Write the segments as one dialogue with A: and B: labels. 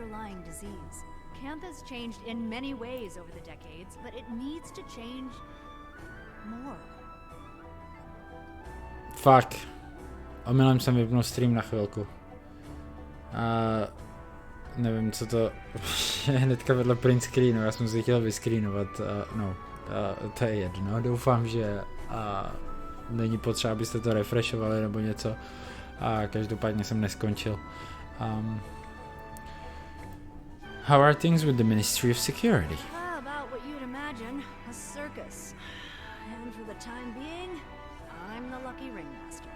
A: underlying disease. Cantha's changed in many ways over the decades, but it needs to change more.
B: Fuck. Omylem jsem vypnul stream na chvilku. Nevím, co to je hnedka vedle print screenu, já jsem si chtěl vyscreenovat, to je jedno, doufám, že není potřeba, abyste to refreshovali nebo něco, každopádně jsem neskončil. How are things with the Ministry of Security?
A: About what you'd imagine, a circus. And for the time being, I'm the lucky ringmaster.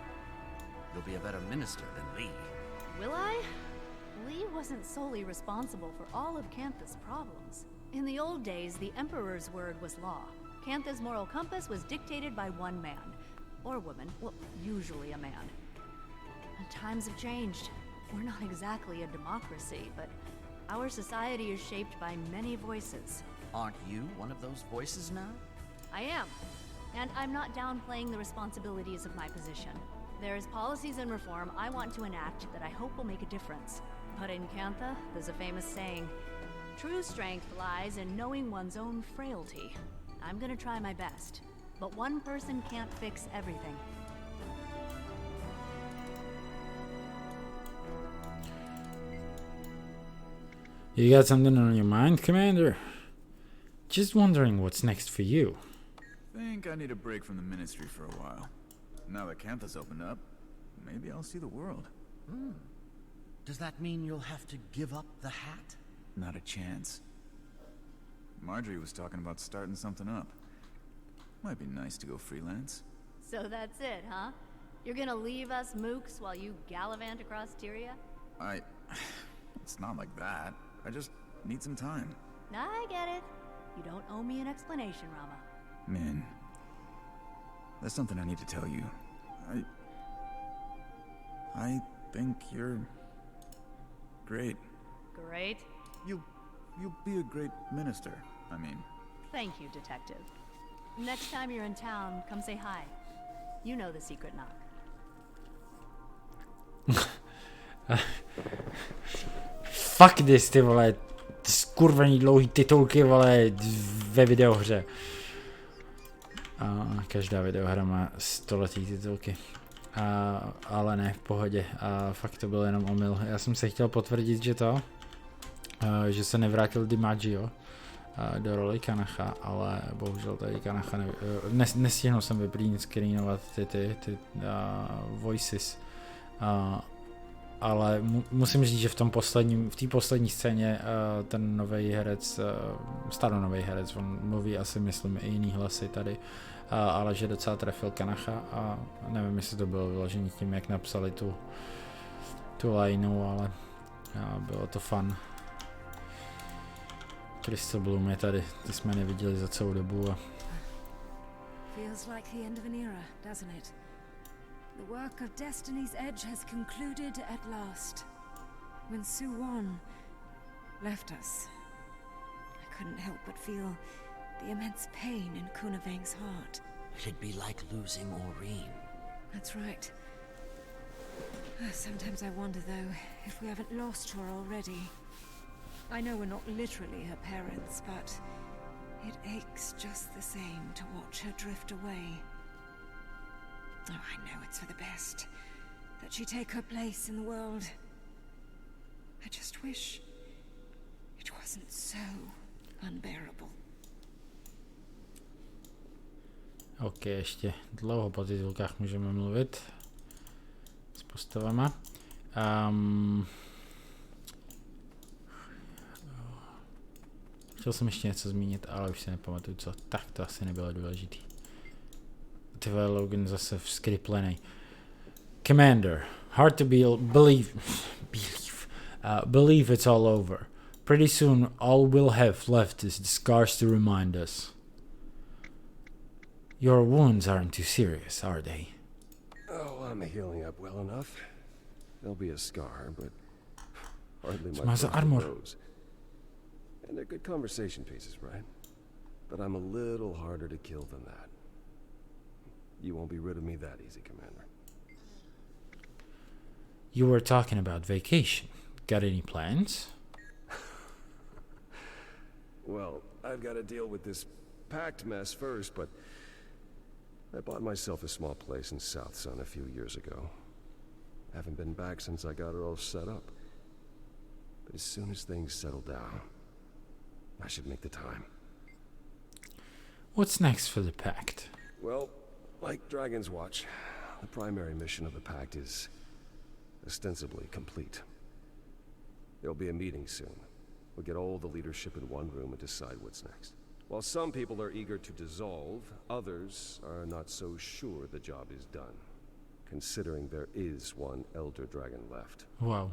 C: You'll be a better minister than Lee.
A: Will I? Lee wasn't solely responsible for all of Cantha's problems. In the old days, the Emperor's word was law. Cantha's moral compass was dictated by one man. Or woman. Well, usually a man. And times have changed. We're not exactly a democracy, but our society is shaped by many voices.
C: Aren't you one of those voices now?
A: I am. And I'm not downplaying the responsibilities of my position. There's policies and reform I want to enact that I hope will make a difference. But in Cantha, there's a famous saying, true strength lies in knowing one's own frailty. I'm gonna try my best, but one person can't fix everything.
B: You got something on your mind, Commander? Just wondering what's next for you.
D: Think I need a break from the ministry for a while. Now that Cantha's opened up, maybe I'll see the world.
C: Does that mean you'll have to give up the hat?
D: Not a chance. Marjorie was talking about starting something up. Might be nice to go freelance.
A: So that's it, huh? You're gonna leave us mooks while you gallivant across Tyria?
D: It's not like that. I just need some time.
A: I get it. You don't owe me an explanation, Rama.
D: Min, there's something I need to tell you. I think you're great.
A: Great.
D: You'll be a great minister, I mean.
A: Thank you, Detective. Next time you're in town, come say hi. You know the secret knock.
B: Fuck this, ty vole. Skurvený dlouhý titulky, vole, ve videohře. Každá videohra má 100letý titulky. Ale ne, v pohodě. Fakt to byl jenom omyl. Já jsem se chtěl potvrdit, že se nevrátil DiMaggio do roli Kanacha, ale bohužel tady Kanacha nestihnul jsem vyprint screenovat ty voices. Ale musím říct, že v té poslední scéně ten nový herec, staronový herec, on mluví asi, myslím, i jiný hlasy tady, ale že docela trefil Kanacha a nevím, jestli to bylo vyložení tím, jak napsali tu lineu, ale bylo to fun. Crystal Bloom je tady, ty jsme neviděli za celou dobu.
E: Feels like the end of an era, doesn't it? The work of Destiny's Edge has concluded at last. When Su-won left us, I couldn't help but feel the immense pain in Kunavang's heart.
C: It'd be like losing Maureen.
E: That's right. Sometimes I wonder, though, if we haven't lost her already. I know we're not literally her parents, but it aches just the same to watch her drift away. Oh, I know it's for the best that she take her place in the world. I just wish it wasn't so unbearable.
B: OK, ještě dlouho po titulkách můžeme mluvit s postavama. Chtěl jsem ještě něco zmínit, ale už si nepamatuju co. Tak to asi nebylo důležitý. Ty vole, Logan zase vzkryplenej. Commander, hard to believe it's all over. Pretty soon all we'll have left is the scars to remind us. Your wounds aren't too serious, are they?
F: Oh, I'm healing up well enough. There'll be a scar, but hardly much rose. And they're good conversation pieces, right? But I'm a little harder to kill than that. You won't be rid of me that easy, Commander.
B: You were talking about vacation. Got any plans?
F: Well, I've got to deal with this packed mess first, but I bought myself a small place in South Sun a few years ago. Haven't been back since I got it all set up. But as soon as things settle down, I should make the time.
B: What's next for the Pact?
F: Well, like Dragon's Watch, the primary mission of the Pact is ostensibly complete. There'll be a meeting soon. We'll get all the leadership in one room and decide what's next. While some people are eager to dissolve, others are not so sure the job is done, considering there is one Elder Dragon left.
B: Wow.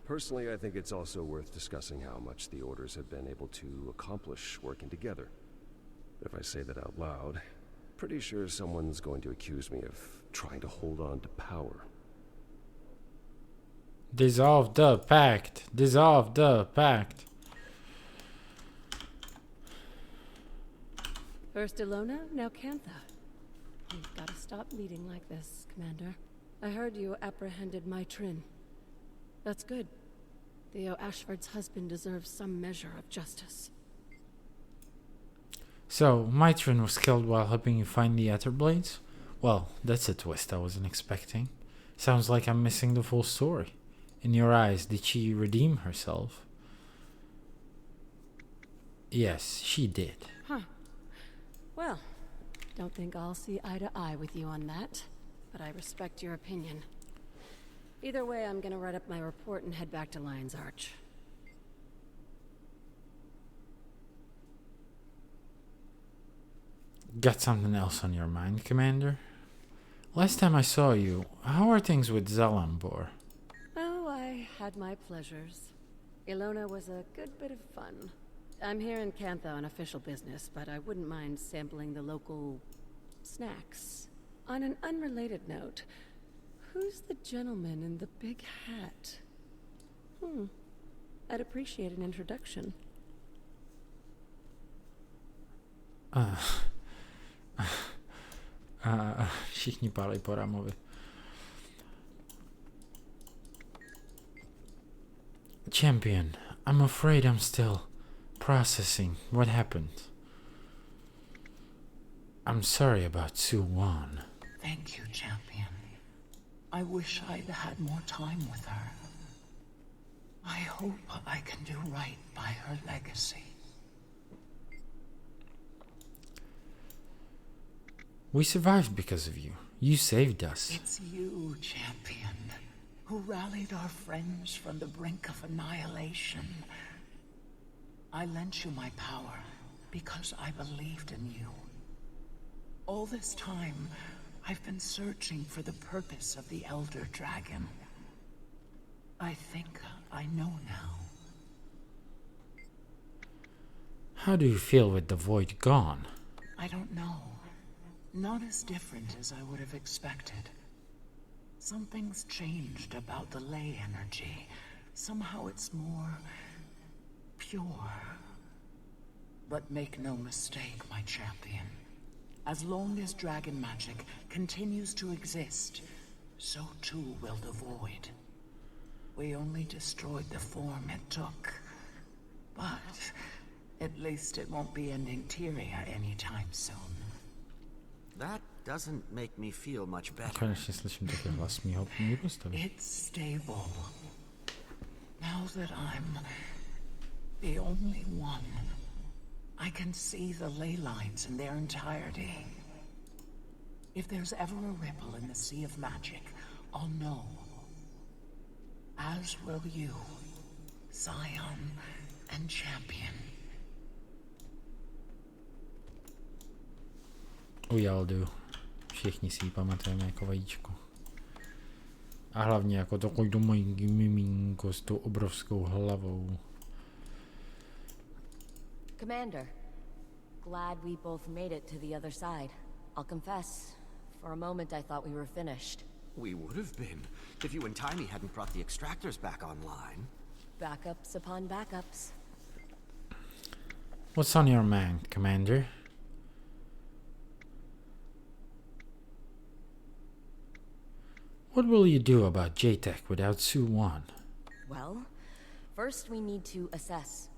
F: Personally, I think it's also worth discussing how much the Orders have been able to accomplish working together. But if I say that out loud, pretty sure someone's going to accuse me of trying to hold on to power.
B: Dissolve the Pact. Dissolve the Pact.
G: First Ilona, now Cantha. You've got to stop meeting like this, Commander. I heard you apprehended my Trin. That's good. Theo Ashford's husband deserves some measure of justice.
B: So, Mitrin was killed while helping you find the Etherblades? Well, that's a twist I wasn't expecting. Sounds like I'm missing the full story. In your eyes, did she redeem herself? Yes, she did.
G: Huh. Well, don't think I'll see eye to eye with you on that, but I respect your opinion. Either way, I'm gonna write up my report and head back to Lion's Arch.
B: Got something else on your mind, Commander? Last time I saw you, how are things with Zalambor?
G: Oh, I had my pleasures. Ilona was a good bit of fun. I'm here in Cantha on official business, but I wouldn't mind sampling the local snacks. On an unrelated note, who's the gentleman in the big hat? I'd appreciate an introduction.
B: Všichni pálí po Ramovi. Champion, I'm afraid I'm still processing what happened. I'm sorry about Sue Wan.
H: Thank you, Champion. I wish I'd had more time with her. I hope I can do right by her legacy.
B: We survived because of you. You saved us.
H: It's you, Champion, who rallied our friends from the brink of annihilation. I lent you my power because I believed in you. All this time, I've been searching for the purpose of the Elder Dragon. I think I know now.
B: How do you feel with the void gone?
H: I don't know. Not as different as I would have expected. Something's changed about the ley energy. Somehow it's more pure. But make no mistake, my champion. As long as dragon magic continues to exist, so too will the void. We only destroyed the form it took. But at least it won't be ending Tyria anytime soon.
C: That doesn't make me feel much better.
B: Konečně slyším také hlas mýho postavy.
H: It's stable. Now that I'm the only one, I can see the ley lines in their entirety. If there's ever a ripple in the sea of magic, I'll know. As will you, Scion and Champion.
B: Ujaldu. Všichni si ji pamatujeme jako vajíčko. A hlavně jako takový to mojí miminko s tou obrovskou hlavou.
I: Commander, glad we both made it to the other side. I'll confess, for a moment I thought we were finished.
C: We would have been, if you and Tiny hadn't brought the extractors back online.
I: Backups upon backups.
B: What's on your mind, Commander? What will you do about JTech without Sue Wan?
I: Well, first we need to assess.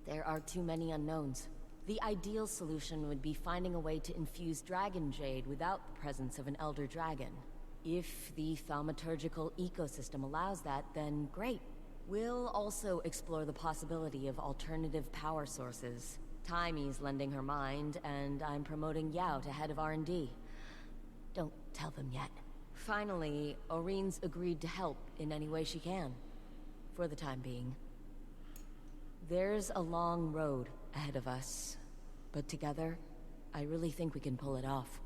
I: There are too many unknowns. The ideal solution would be finding a way to infuse dragon jade without the presence of an elder dragon. If the thaumaturgical ecosystem allows that, then great. We'll also explore the possibility of alternative power sources. Taimy's lending her mind, and I'm promoting Yao to head of R&D. Don't tell them yet. Finally, Oreen's agreed to help in any way she can. For the time being. There's a long road ahead of us, but together, I really think we can pull it off.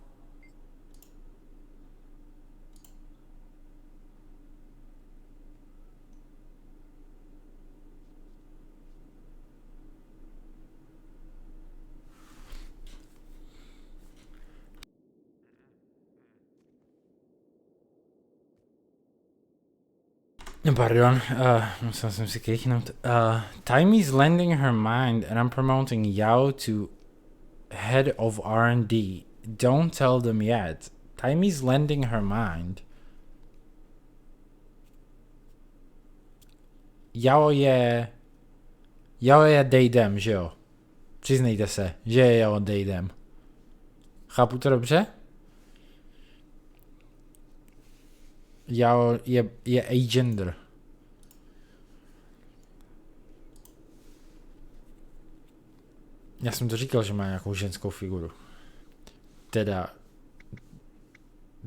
B: Pardon, musel jsem si kýchnout. Taimy's lending her mind and I'm promoting Yao to head of R&D. Don't tell them yet. Taimy's lending her mind. Yao je dejdem, že jo? Přiznejte se, že je Yao dejdem. Chápu to dobře? Yao je agender. Já jsem to říkal, že má nějakou ženskou figuru. Teda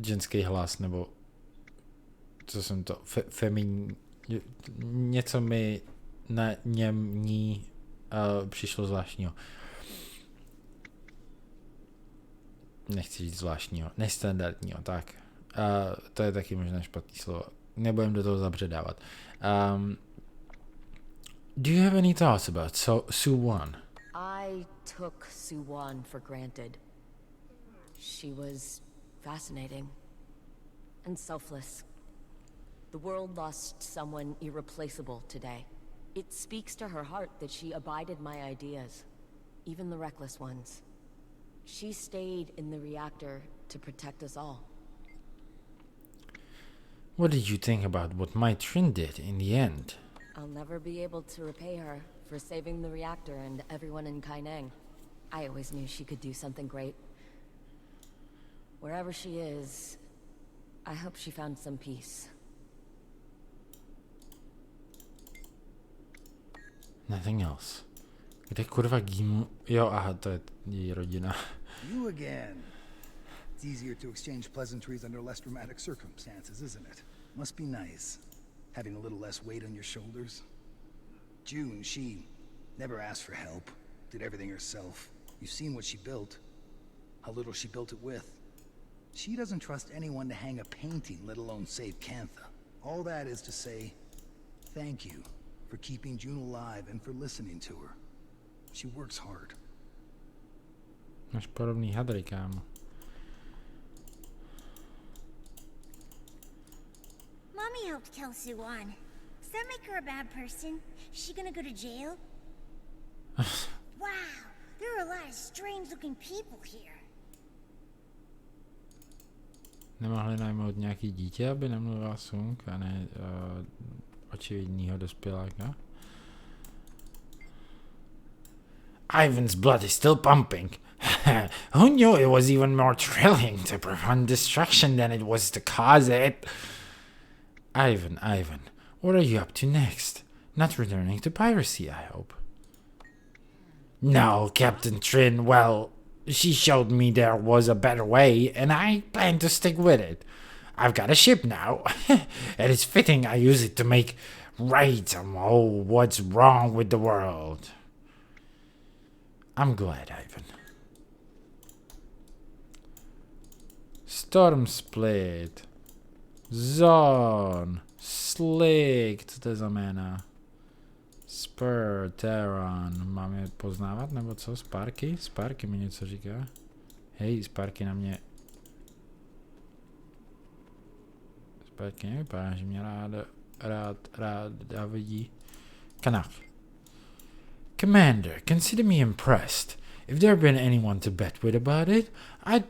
B: ženský hlas, nebo co jsem to, feminní, něco mi na něm přišlo zvláštního. Nechci říct zvláštního, nestandardního, tak. To je taky možná špatný slovo. Nebudem do toho zabředávat. Do you have any thoughts about Su-Wan?
I: I took Su-Wan for granted. She was fascinating and selfless. The world lost someone irreplaceable today. It speaks to her heart that she abided my ideas, even the reckless ones. She stayed in the reactor to protect us all.
B: What did you think about what my Trin did in the end?
I: I'll never be able to repay her for saving the reactor and everyone in Kaineng. I always knew she could do something great. Wherever she is, I hope she found some peace.
B: Nothing else. Kde kurva Gimu? Jo, aha, to je její rodina.
J: You again. It's easier to exchange pleasantries under less dramatic circumstances, isn't it? Must be nice, having a little less weight on your shoulders. June, she never asked for help, did everything herself. You've seen what she built, how little she built it with. She doesn't trust anyone to hang a painting, let alone save Cantha. All that is to say, thank you for keeping June alive and for listening to her. She works hard.
B: Máš podobný hadry, kámo.
K: Mommy helped kill Su-Wan. Does that make her a bad person? Is she gonna go to jail? Wow, there are a lot of strange-looking people here.
B: Nemohli najmout nějaký dítě, aby nemluvila Sung, a ne očividního dospěláka? Ivan's blood is still pumping. Who knew it was even more thrilling to prevent destruction than it was to cause it? Ivan, what are you up to next? Not returning to piracy, I hope. No, Captain Trin, well, she showed me there was a better way, and I plan to stick with it. I've got a ship now, and it's fitting I use it to make right on what's wrong with the world. I'm glad, Ivan. Storm Split. Zone. Slick. Co to znamená? Spur, Terran. Mám je poznávat, nebo co? Sparky? Sparky mi něco říká. Hej, Sparky na mě. Sparky nevypadá, že mě rád vidí. Kanach. Commander, consider me impressed. If there had been anyone to bet with about it, I'd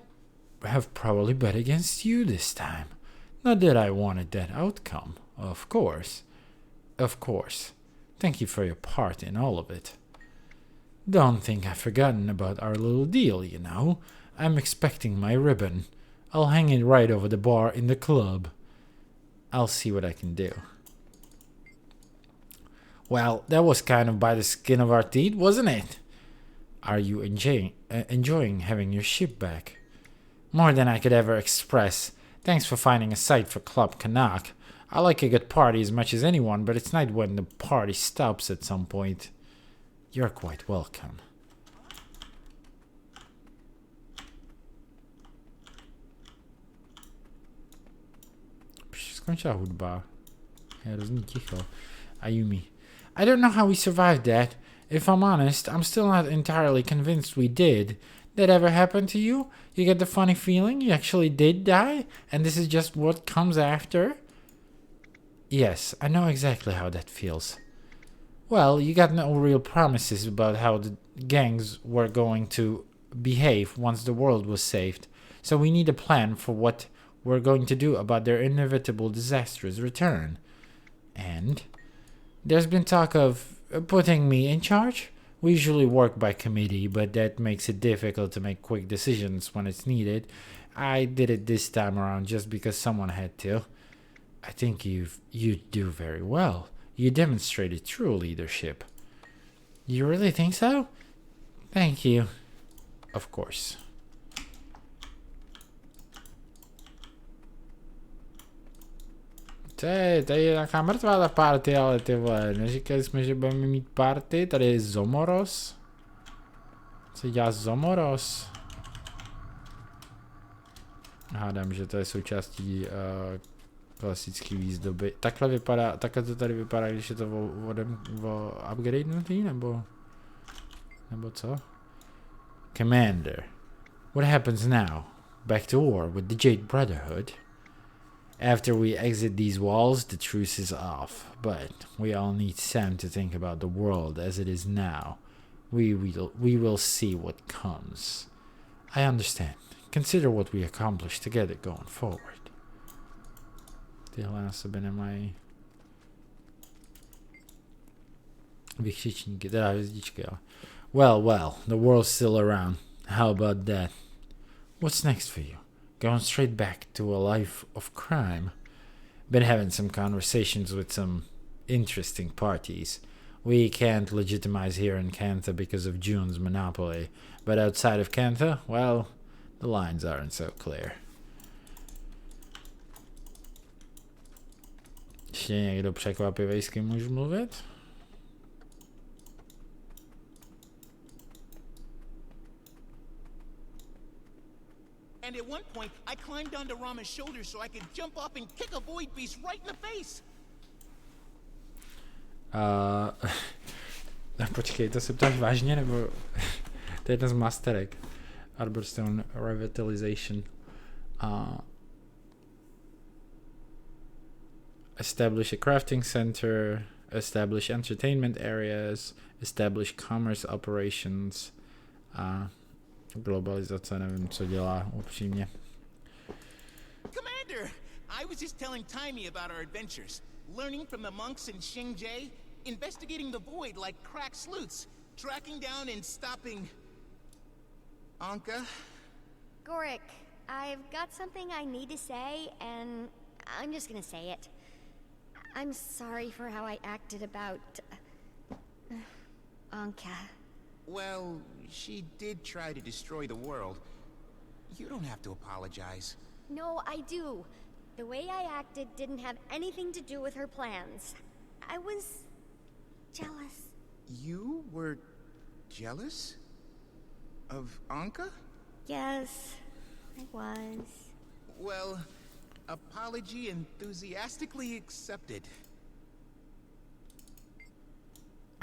B: have probably bet against you this time. Not that I wanted that outcome, of course. Of course. Thank you for your part in all of it. Don't think I've forgotten about our little deal, you know. I'm expecting my ribbon. I'll hang it right over the bar in the club. I'll see what I can do. Well, that was kind of by the skin of our teeth, wasn't it? Are you enjoying having your ship back? More than I could ever express. Thanks for finding a site for Club Konec. I like a good party as much as anyone, but it's nice when the party stops at some point. You're quite welcome. Skončila hudba. Je hrozně ticho. Ayumi. I don't know how we survived that. If I'm honest, I'm still not entirely convinced we did. That ever happen to you? You get the funny feeling you actually did die, and this is just what comes after? Yes, I know exactly how that feels. Well, you got no real promises about how the gangs were going to behave once the world was saved, so we need a plan for what we're going to do about their inevitable disastrous return. And there's been talk of putting me in charge. We usually work by committee, but that makes it difficult to make quick decisions when it's needed. I did it this time around just because someone had to. I think you do very well. You demonstrated true leadership. You really think so? Thank you. Of course. Tady je nějaká mrtvá ta party, ale ty vole, neříkali jsme, že budeme mít party, tady je Zomoros. Co dělá Zomoros? Hádám, že to je součástí klasické výzdoby. Takhle to tady vypadá, když je to o upgradenutý, nebo co? Commander, what happens now? Back to war with the Jade Brotherhood? After we exit these walls, the truce is off, but we all need Sam to think about the world as it is now. We will see what comes. I understand. Consider what we accomplished together going forward. Tyhle na sebe nemají vykřičníky, teda hvězdičky, ale... Well, the world's still around. How about that? What's next for you? Going straight back to a life of crime? Been having some conversations with some interesting parties. We can't legitimize here in Kantha because of June's monopoly, but outside of Kantha, well, the lines aren't so clear. Ještě někdo překvapivej, s kým můžu mluvit?
L: And at one point, I climbed onto Rama's shoulder so I could jump off and kick a void beast right in the face.
B: Počkej, to se ptáš vážně, nebo... to je jeden z masterek. Arborstone Revitalization. Establish a crafting center, establish entertainment areas, establish commerce operations. Globalizace, nevím, co dělá, upřímně.
L: Commander, I was just telling Timey about our adventures. Learning from the monks in Xingjie, investigating the void like crack sleuths, tracking down and stopping... Anka?
K: Gorik, I've got something I need to say, and I'm just gonna say it. I'm sorry for how I acted about... Anka.
L: Well, she did try to destroy the world. You don't have to apologize.
K: No, I do. The way I acted didn't have anything to do with her plans. I was... jealous.
L: You were... jealous? Of Anka?
K: Yes, I was.
L: Well, apology enthusiastically accepted.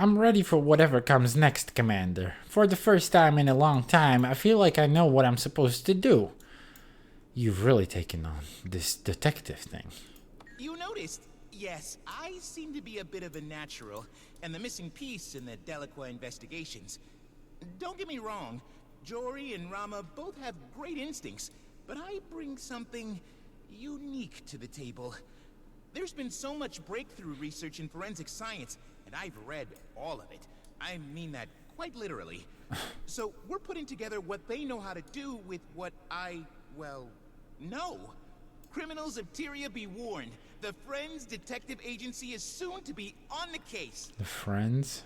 B: I'm ready for whatever comes next, Commander. For the first time in a long time, I feel like I know what I'm supposed to do. You've really taken on this detective thing.
L: You noticed? Yes, I seem to be a bit of a natural, and the missing piece in the Delacroix investigations. Don't get me wrong, Jory and Rama both have great instincts, but I bring something unique to the table. There's been so much breakthrough research in forensic science, and I've read all of it. I mean that quite literally. So we're putting together what they know how to do with what I, well, know. Criminals of Tyria be warned. The Friends Detective Agency is soon to be on the case.
B: The Friends?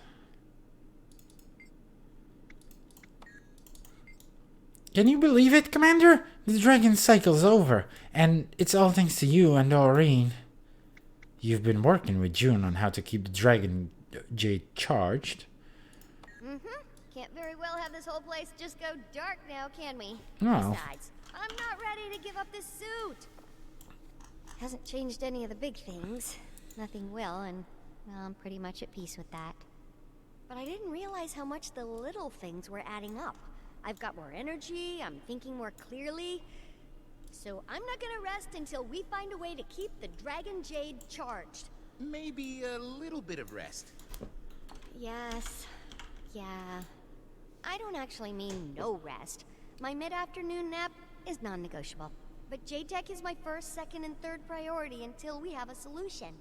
B: Can you believe it, Commander? The dragon cycle's over, and it's all thanks to you and Aureen. You've been working with June on how to keep the dragon jade charged.
K: Can't very well have this whole place just go dark now, can we?
B: No.
K: Besides, I'm not ready to give up this suit. Hasn't changed any of the big things. Nothing will, and well, I'm pretty much at peace with that. But I didn't realize how much the little things were adding up. I've got more energy, I'm thinking more clearly. So I'm not gonna rest until we find a way to keep the Dragon Jade charged.
L: Maybe a little bit of rest.
K: Yes. Yeah. I don't actually mean no rest. My mid-afternoon nap is non-negotiable. But J-Tech is my first, second, and third priority until we have a solution.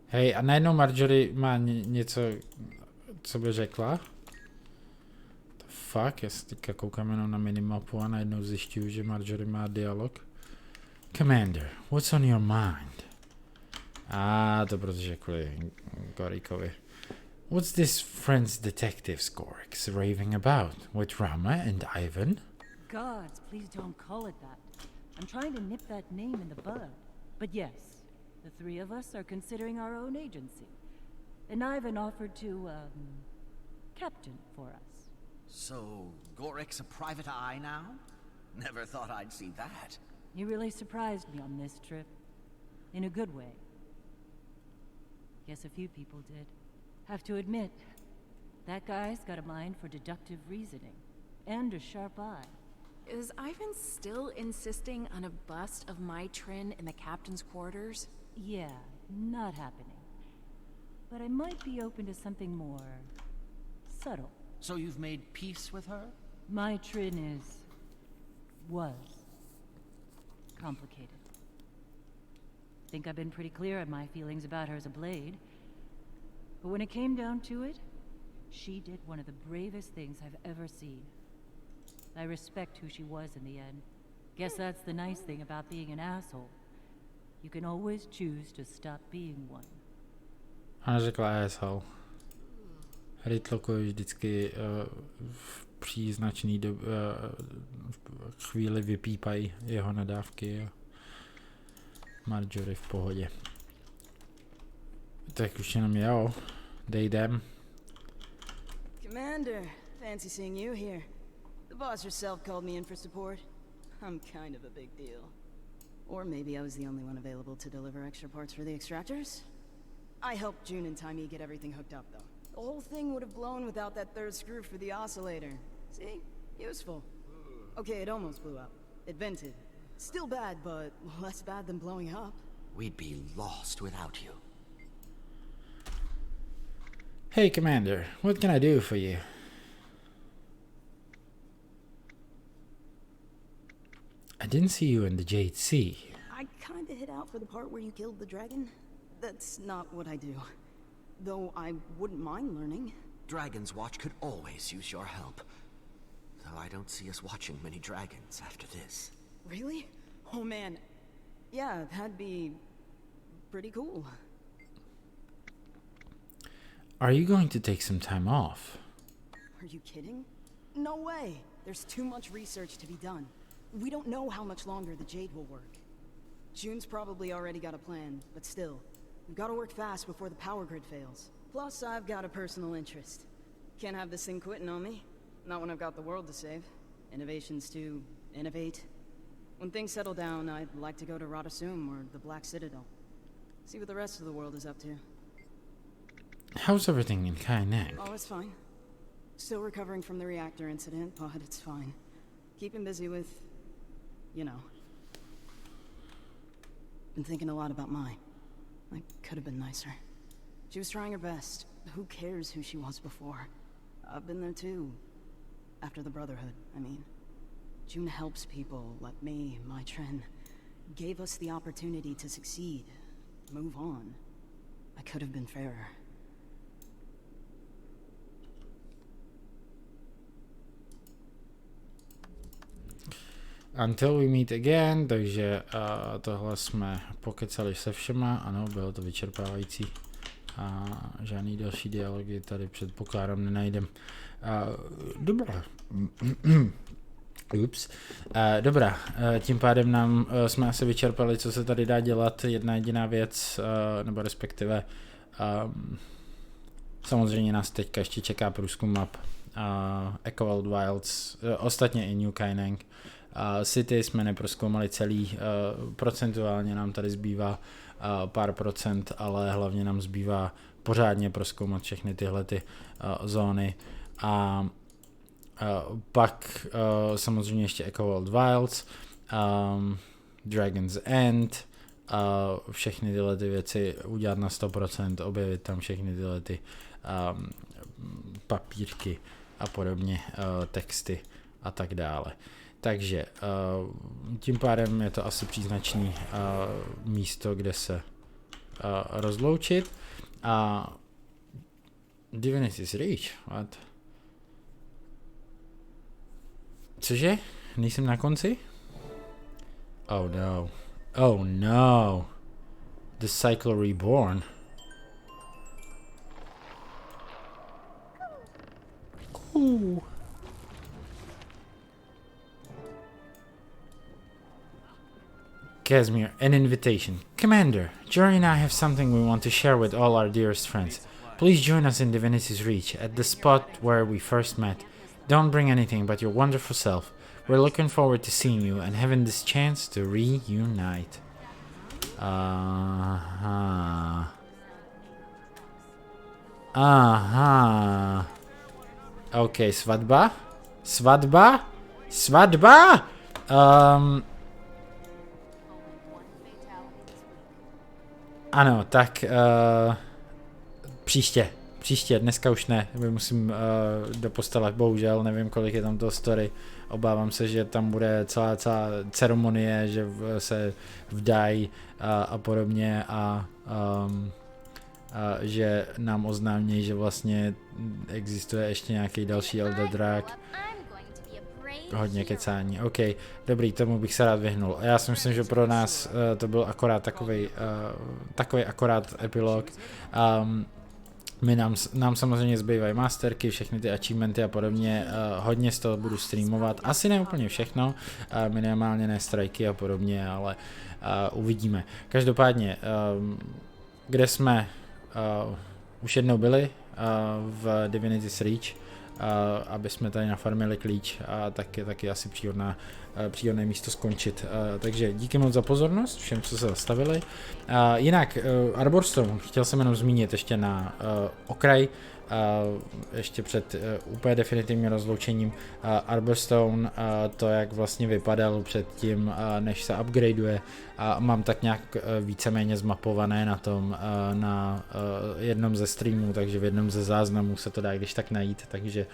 B: Hej, a najednou Marjorie má něco, co by řekla? The fuck, já se teďka koukám jenom na minimapu a najednou zjišťuju, že Marjorie má dialog. Commander, what's on your mind? To protože kvůli Gorikovi. What's this Friends Detective Scorix raving about with Rama and Ivan?
M: Gods, please don't call it that. I'm trying to nip that name in the bud. But yes, the three of us are considering our own agency. And Ivan offered to, captain for us.
C: So, Gorik's a private eye now? Never thought I'd see that.
M: You really surprised me on this trip. In a good way. Guess a few people did. Have to admit, that guy's got a mind for deductive reasoning. And a sharp eye.
N: Is Ivan still insisting on a bust of my Trin in the captain's quarters?
M: Yeah, not happening. But I might be open to something more subtle.
C: So you've made peace with her?
M: My Trin was complicated. Think I've been pretty clear on my feelings about her as a blade. But when it came down to it, she did one of the bravest things I've ever seen. I respect who she was in the end. Guess that's the nice thing about being an asshole. You can always choose to stop being one.
B: Ona řekla asshole. Rytlokovi vždycky v příznačný chvíli vypípají jeho nadávky a Marjorie v pohodě. Tak už jenom jo, dej jdem.
O: Commander, fancy seeing you here. The boss herself called me in for support. I'm kind of a big deal. Or maybe I was the only one available to deliver extra parts for the extractors? I helped June and Timey get everything hooked up, though. The whole thing would have blown without that third screw for the oscillator. See? Useful. Okay, it almost blew up. It vented. Still bad, but less bad than blowing up.
C: We'd be lost without you.
B: Hey, Commander, what can I do for you? I didn't see you in the Jade Sea.
O: I kinda hit out for the part where you killed the dragon. That's not what I do. Though I wouldn't mind learning.
C: Dragon's Watch could always use your help. Though I don't see us watching many dragons after this.
O: Really? Oh man. Yeah, that'd be pretty cool.
B: Are you going to take some time off?
O: Are you kidding? No way. There's too much research to be done. We don't know how much longer the Jade will work. June's probably already got a plan, but still, we've got to work fast before the power grid fails. Plus, I've got a personal interest. Can't have this thing quitting on me. Not when I've got the world to save. Innovations to innovate. When things settle down, I'd like to go to Radasum or the Black Citadel. See what the rest of the world is up to.
B: How's everything in Konec?
O: Oh, it's fine. Still recovering from the reactor incident, but it's fine. Keeping busy with, you know. Been thinking a lot about Mai. I could have been nicer. She was trying her best. Who cares who she was before? I've been there too. After the Brotherhood, I mean. June helps people like me, my Trin. Gave us the opportunity to succeed. Move on. I could have been fairer.
B: Until we meet again, takže tohle jsme pokecali se všema, ano, bylo to vyčerpávající. A žádný další dialogy tady předpokládám nenajdem. Dobrá. Ups. Dobrá, tím pádem jsme asi vyčerpali, co se tady dá dělat. Jedna jediná věc, nebo respektive samozřejmě nás teďka ještě čeká průzkum map Echowold Wilds, ostatně i New Kaineng. City jsme neprozkoumali celý, procentuálně nám tady zbývá pár procent, ale hlavně nám zbývá pořádně prozkoumat všechny tyhle ty zóny. A pak samozřejmě ještě Echowold Wilds, Dragon's End, všechny tyhle ty věci udělat na 100%, objevit tam všechny tyhle ty papírky a podobně, texty a tak dále. Takže tím pádem je to asi příznačný místo, kde se rozloučit. A Divinity's Reach, what? Cože? Nejsem na konci? Oh no. Oh no. The Cycle Reborn. Ooh. Casimir, an invitation. Commander, Jory and I have something we want to share with all our dearest friends. Please join us in Divinity's Reach, at the spot where we first met. Don't bring anything but your wonderful self. We're looking forward to seeing you and having this chance to reunite. Aha. Aha. OK, svatba? Svatba? Svatba? Ano, tak příště, dneska už ne, musím do postele, bohužel, nevím, kolik je tam toho story, obávám se, že tam bude celá ceremonie, že se vdají a podobně a že nám oznámí, že vlastně existuje ještě nějaký další Elder Drag. Hodně kecání, OK, dobrý, tomu bych se rád vyhnul. Já si myslím, že pro nás to byl akorát takový akorát epilog. Nám samozřejmě zbývají masterky, všechny ty achievementy a podobně, hodně z toho budu streamovat, asi ne úplně všechno, minimálně ne strajky a podobně, ale uvidíme. Každopádně, kde jsme už jednou byli v Divinity's Reach, aby jsme tady nafarmili klíč a taky asi příhodné místo skončit. Takže díky moc za pozornost všem, co se zastavili. Jinak Arborstone, chtěl jsem jenom zmínit ještě na okraj, ještě před úplně definitivním rozloučením Arborstone, to jak vlastně vypadal předtím, než se upgradeuje, mám tak nějak víceméně zmapované na tom, na jednom ze streamů, takže v jednom ze záznamů se to dá když tak najít, takže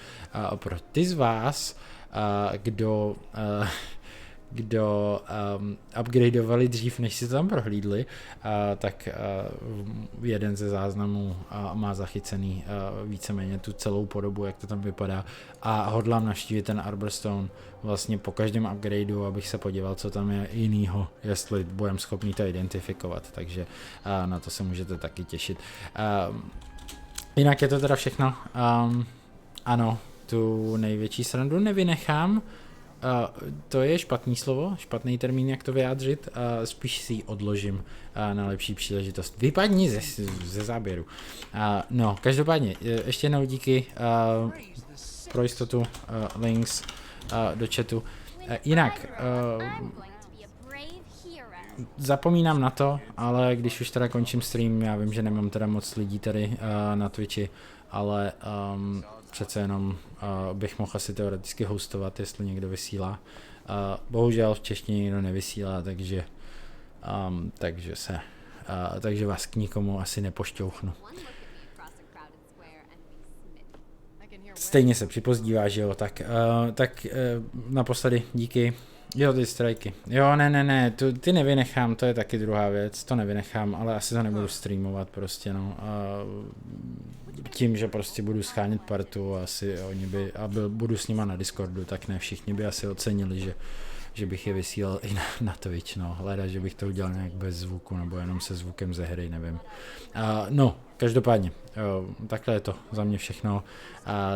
B: pro ty z vás, kdo upgradeovali dřív, než si to tam prohlídli, tak jeden ze záznamů má zachycený víceméně tu celou podobu, jak to tam vypadá, a hodlám navštívit ten Arborstone vlastně po každém upgradeu, abych se podíval, co tam je jinýho, jestli budeme schopni to identifikovat, takže na to se můžete taky těšit. Jinak je to teda všechno. Ano, tu největší srandu nevynechám. To je špatný slovo, špatný termín, jak to vyjádřit, spíš si ji odložím na lepší příležitost. Vypadni ze záběru. No, každopádně, ještě jednou díky pro jistotu links do chatu. Jinak, zapomínám na to, ale když už teda končím stream, já vím, že nemám teda moc lidí tady na Twitchi, ale přece jenom bych mohl asi teoreticky hostovat, jestli někdo vysílá. Bohužel v češtině někdo nevysílá, takže vás k nikomu asi nepošťouchnu. Stejně se připozdívá, že jo, tak naposledy díky. Jo, ty strajky. Jo, ne, ty nevynechám, to je taky druhá věc, to nevynechám, ale asi to nebudu streamovat prostě, no. Tím, že prostě budu schánět partu, asi oni budu s nima na Discordu, tak ne všichni by asi ocenili, že bych je vysílal i na Twitch, no, hleda, že bych to udělal nějak bez zvuku, nebo jenom se zvukem ze hry, nevím. No, každopádně, takhle je to za mě všechno,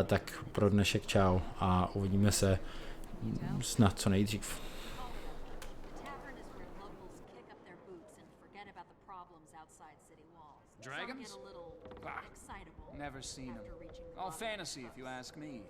B: tak pro dnešek čau a uvidíme se snad co nejdřív.
P: Dragons? Bah, never seen them. All fantasy if you ask me.